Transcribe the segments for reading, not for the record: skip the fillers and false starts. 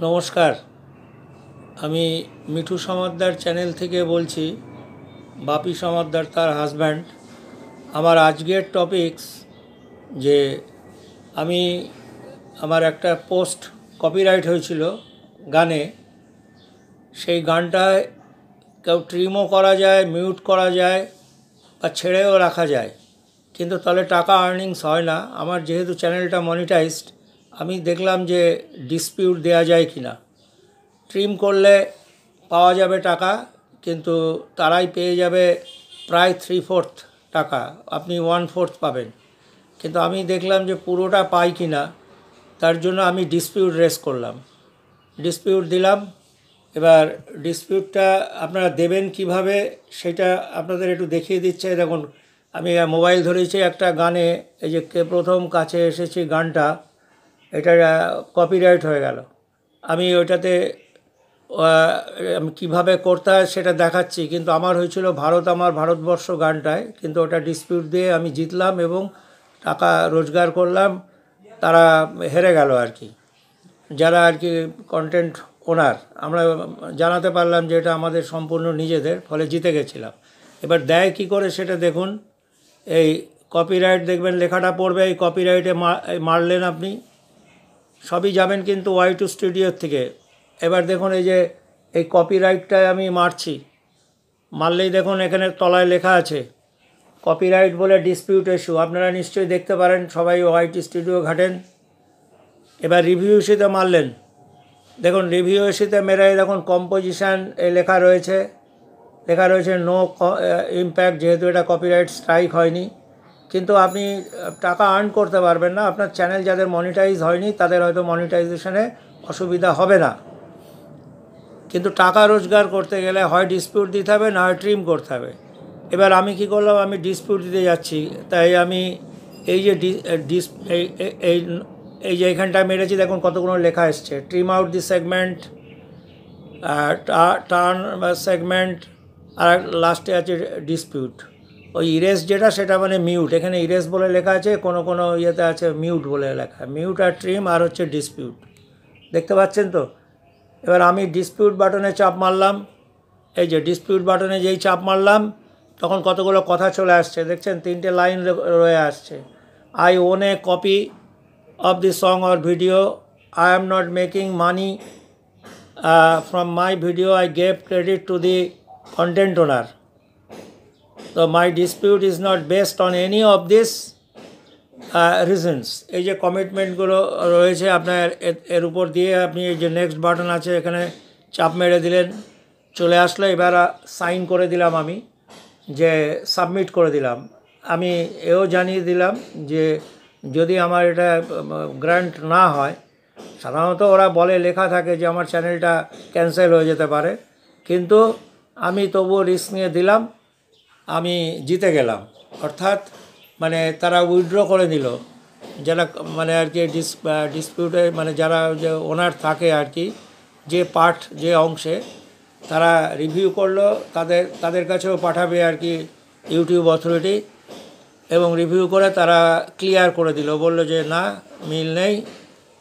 নমস্কার, আমি মিঠু সমাদ্দার চ্যানেল থেকে বলছি। বাপি সমাদ্দার তার হাজব্যান্ড। আমার আজকের টপিকস যে আমি আমার একটা পোস্ট কপিরাইট হয়েছিল গানে। সেই গানটায় কেউ ট্রিমও করা যায়, মিউট করা যায় বা ছেড়েও রাখা যায়, কিন্তু তাহলে টাকা আর্নিংস হয় না। আমার যেহেতু চ্যানেলটা মনিটাইজড, আমি দেখলাম যে ডিসপিউট দেওয়া যায় কি না। ট্রিম করলে পাওয়া যাবে টাকা, কিন্তু তারাই পেয়ে যাবে প্রায় 3/4 টাকা, আপনি 1/4 পাবেন। কিন্তু আমি দেখলাম যে পুরোটা পাই কি না, তার জন্য আমি ডিসপিউট রেজ করলাম, ডিসপিউট দিলাম। এবার ডিসপিউটটা আপনারা দেবেন কিভাবে সেটা আপনাদের একটু দেখিয়ে দিচ্ছে। দেখুন, আমি মোবাইল ধরেছি একটা গানে, এই যে কে প্রথম কাছে এসেছি গানটা, এটা কপিরাইট হয়ে গেল। আমি ওইটাতে আমি কীভাবে করতে হয় সেটা দেখাচ্ছি, কিন্তু আমার হয়েছিল ভারত আমার ভারতবর্ষ গানটায়, কিন্তু ওটা ডিসপিউট দিয়ে আমি জিতলাম এবং টাকা রোজগার করলাম। তারা হেরে গেল আর কি, যারা আর কি কন্টেন্ট ওনার। আমরা জানাতে পারলাম যে এটা আমাদের সম্পূর্ণ নিজেদের, ফলে জিতে গেছিলাম। এবার দেয় কি করে সেটা দেখুন। এই কপিরাইট দেখবেন লেখাটা পড়বে, এই কপিরাইটে মারলেন আপনি, সবই যাবেন কিন্তু Y2 স্টুডিওর থেকে। এবার দেখুন এই যে এই কপিরাইটটায় আমি মারছি, মারলেই দেখুন এখানে তলায় লেখা আছে কপিরাইট বলে ডিসপিউট ইস্যু। আপনারা নিশ্চয়ই দেখতে পারেন, সবাই Y2 স্টুডিও ঘাটেন। এবার রিভিউ ইস্যুতে মারলেন, দেখুন রিভিউ ইস্যুতে মেরে দেখুন কম্পোজিশান এ লেখা রয়েছে নো ইম্প্যাক্ট, যেহেতু এটা কপিরাইট স্ট্রাইক হয়নি। কিন্তু আপনি টাকা আর্ন করতে পারবেন না। আপনার চ্যানেল যাদের মনিটাইজ হয়নি তাদের হয়তো মনিটাইজেশনে অসুবিধা হবে না, কিন্তু টাকা রোজগার করতে গেলে হয় ডিসপিউট দিতে হবে, না হয় ট্রিম করতে হবে। এবার আমি কি করলাম, আমি ডিসপিউট দিতে যাচ্ছি, তাই আমি এই যে এই যে এখানটায় মেরেছি, দেখুন কতগুলো লেখা এসছে, trim out the segment, turn segment, আর লাস্টে আছে ডিসপিউট। ওই ইরেজ যেটা, সেটা মানে মিউট। এখানে ইরেজ বলে লেখা আছে, কোনো ইয়েতে আছে মিউট বলে লেখা। মিউট আর ট্রিম আর হচ্ছে ডিসপিউট, দেখতে পাচ্ছেন তো। এবার আমি ডিসপিউট বাটনে চাপ মারলাম, এই যে ডিসপিউট বাটনে যেই চাপ মারলাম, তখন কতগুলো কথা চলে আসছে, দেখছেন 3টে লাইন রয়ে আসছে। I own a copy of the song or video, I am not making money from my video, I gave credit to the content owner, তো my dispute is not based on any of this reasons. এই যে কমিটমেন্টগুলো রয়েছে আপনার, এর উপর দিয়ে আপনি এই যে নেক্সট বাটন আছে, এখানে চাপ মেরে দিলেন, চলে আসলো। এবার সাইন করে দিলাম আমি, যে সাবমিট করে দিলাম। আমি এও জানিয়ে দিলাম যে যদি আমার এটা গ্র্যান্ট না হয়, সাধারণত ওরা বলে লেখা থাকে যে আমার চ্যানেলটা ক্যান্সেল হয়ে যেতে পারে, কিন্তু আমি তবুও রিস্ক নিয়ে দিলাম, আমি জিতে গেলাম। অর্থাৎ মানে তারা উইথড্র করে নিল, যারা মানে আর কি ডিসপিউটে মানে যারা যে ওনার থাকে আর কি, যে পার্ট যে অংশে তারা রিভিউ করলো, তাদের কাছেও পাঠাবে আর কি ইউটিউব অথরিটি, এবং রিভিউ করে তারা ক্লিয়ার করে দিল, বলল যে না মিল নেই,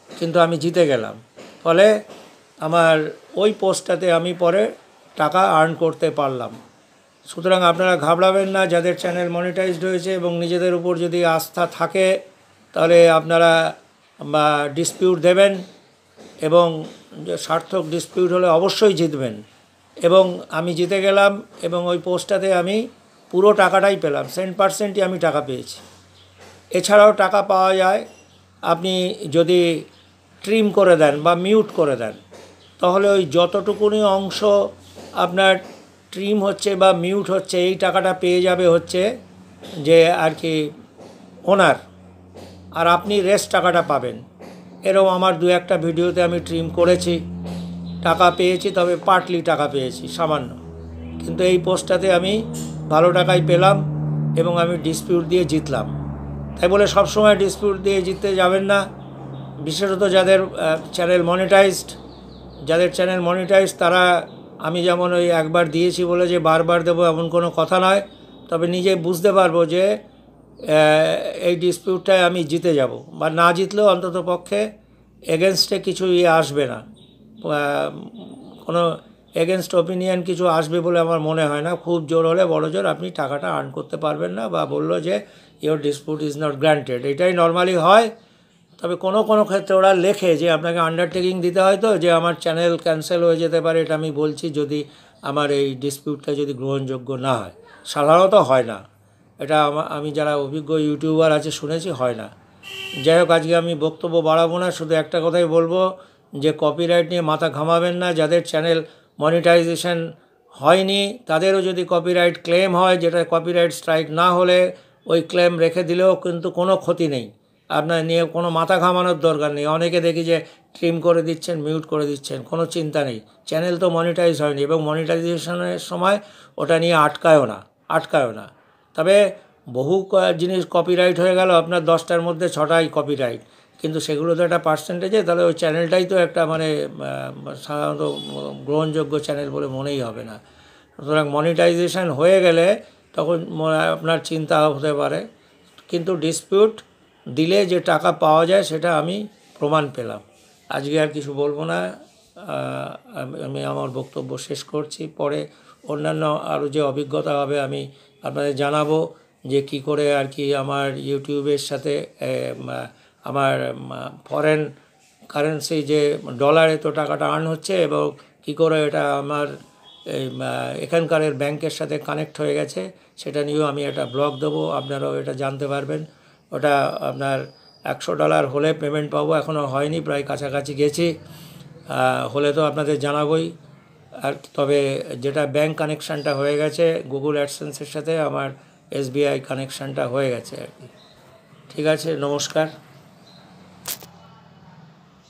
কিন্তু আমি জিতে গেলাম। ফলে আমার ওই পোস্টটাতে আমি পরে টাকা আর্ন করতে পারলাম। সুতরাং আপনারা ঘাবড়াবেন না, যাদের চ্যানেল মনিটাইজড হয়েছে এবং নিজেদের উপর যদি আস্থা থাকে, তাহলে আপনারা ডিসপিউট দেবেন, এবং সার্থক ডিসপিউট হলে অবশ্যই জিতবেন। এবং আমি জিতে গেলাম, এবং ওই পোস্টটাতে আমি পুরো টাকাটাই পেলাম, 100%ই আমি টাকা পেয়েছি। এছাড়াও টাকা পাওয়া যায়, আপনি যদি ট্রিম করে দেন বা মিউট করে দেন, তাহলে ওই যতটুকুনি অংশ আপনার ট্রিম হচ্ছে বা মিউট হচ্ছে, এই টাকাটা পেয়ে যাবে হচ্ছে যে আর কি ওনার, আর আপনি রেস্ট টাকাটা পাবেন। এরকম আমার 2-1টা ভিডিওতে আমি ট্রিম করেছি, টাকা পেয়েছি, তবে পার্টলি টাকা পেয়েছি সামান্য, কিন্তু এই পোস্টটাতে আমি ভালো টাকাই পেলাম এবং আমি ডিসপিউট দিয়ে জিতলাম। তাই বলে সবসময় ডিসপিউট দিয়ে জিততে যাবেন না, বিশেষত যাদের চ্যানেল মনিটাইজড, তারা, আমি যেমন ওই একবার দিয়েছি বলে যে বারবার দেবো এমন কোনো কথা নয়, তবে নিজে বুঝতে পারবো যে এই ডিসপিউটটায় আমি জিতে যাব, বা না জিতলেও অন্তত পক্ষে এগেনস্টে কিছু আসবে না। কোনো এগেনস্ট ওপিনিয়ন কিছু আসবে বলে আমার মনে হয় না। খুব জোর হলে বড় জোর আপনি টাকাটা আর্ন করতে পারবেন না, বা বললো যে your dispute is not granted, এটাই নর্মালি হয়। তবে কোনো কোনো ক্ষেত্রে ওরা লেখে যে আপনাকে আন্ডারটেকিং দিতে হয়, তো যে আমার চ্যানেল ক্যান্সেল হয়ে যেতে পারে, এটা আমি বলছি যদি আমার এই ডিসপিউটটা যদি গ্রহণযোগ্য না হয়। সাধারণত হয় না এটা, আমি যারা অভিজ্ঞ ইউটিউবার আছে শুনেছি হয় না। যাই হোক, আজকে আমি বক্তব্য বাড়াবো না, শুধু একটা কথাই বলবো যে কপিরাইট নিয়ে মাথা ঘামাবেন না। যাদের চ্যানেল মনিটাইজেশন হয়নি তাদেরও যদি কপিরাইট ক্লেম হয়, যেটা কপিরাইট স্ট্রাইক না হলে ওই ক্লেম রেখে দিলেও কিন্তু কোনো ক্ষতি নেই, আপনার নিয়ে কোনো মাথা ঘামানোর দরকার নেই। অনেকে দেখি যে ট্রিম করে দিচ্ছেন, মিউট করে দিচ্ছেন, কোনো চিন্তা নেই, চ্যানেল তো মনিটাইজ হয়নি, এবং মনিটাইজেশনের সময় ওটা নিয়ে আটকায়ও না। তবে বহু জিনিস কপিরাইট হয়ে গেল, আপনার 10টার মধ্যে 6টাই কপিরাইট, কিন্তু সেগুলো তো একটা পার্সেন্টেজে, তাহলে ওই চ্যানেলটাই তো একটা মানে সাধারণত গ্রহণযোগ্য চ্যানেল বলে মনেই হবে না। সুতরাং মনিটাইজেশন হয়ে গেলে তখন আপনার চিন্তা হতে পারে, কিন্তু ডিসপিউট দিলে যে টাকা পাওয়া যায় সেটা আমি প্রমাণ পেলাম। আজকে আর কিছু বলবো না, আমি আমার বক্তব্য শেষ করছি। পরে অন্যান্য আরও যে অভিজ্ঞতা হবে আমি আপনাদের জানাবো, যে কি করে আর কি আমার ইউটিউবের সাথে আমার ফরেন কারেন্সি যে ডলারে তো টাকাটা আর্ন হচ্ছে, এবং কি করে এটা আমার এখানকার ব্যাংকের সাথে কানেক্ট হয়ে গেছে, সেটা নিয়েও আমি একটা ব্লগ দেবো, আপনারাও এটা জানতে পারবেন। ওটা আপনার $100 হলে পেমেন্ট পাবো, এখনও হয়নি, প্রায় কাছাকাছি গেছি, হলে তো আপনাদের জানাবোই। আর তবে যেটা ব্যাংক কানেকশানটা হয়ে গেছে গুগল অ্যাডসেন্সের সাথে, আমার SBI কানেকশানটা হয়ে গেছে আর কি। ঠিক আছে, নমস্কার।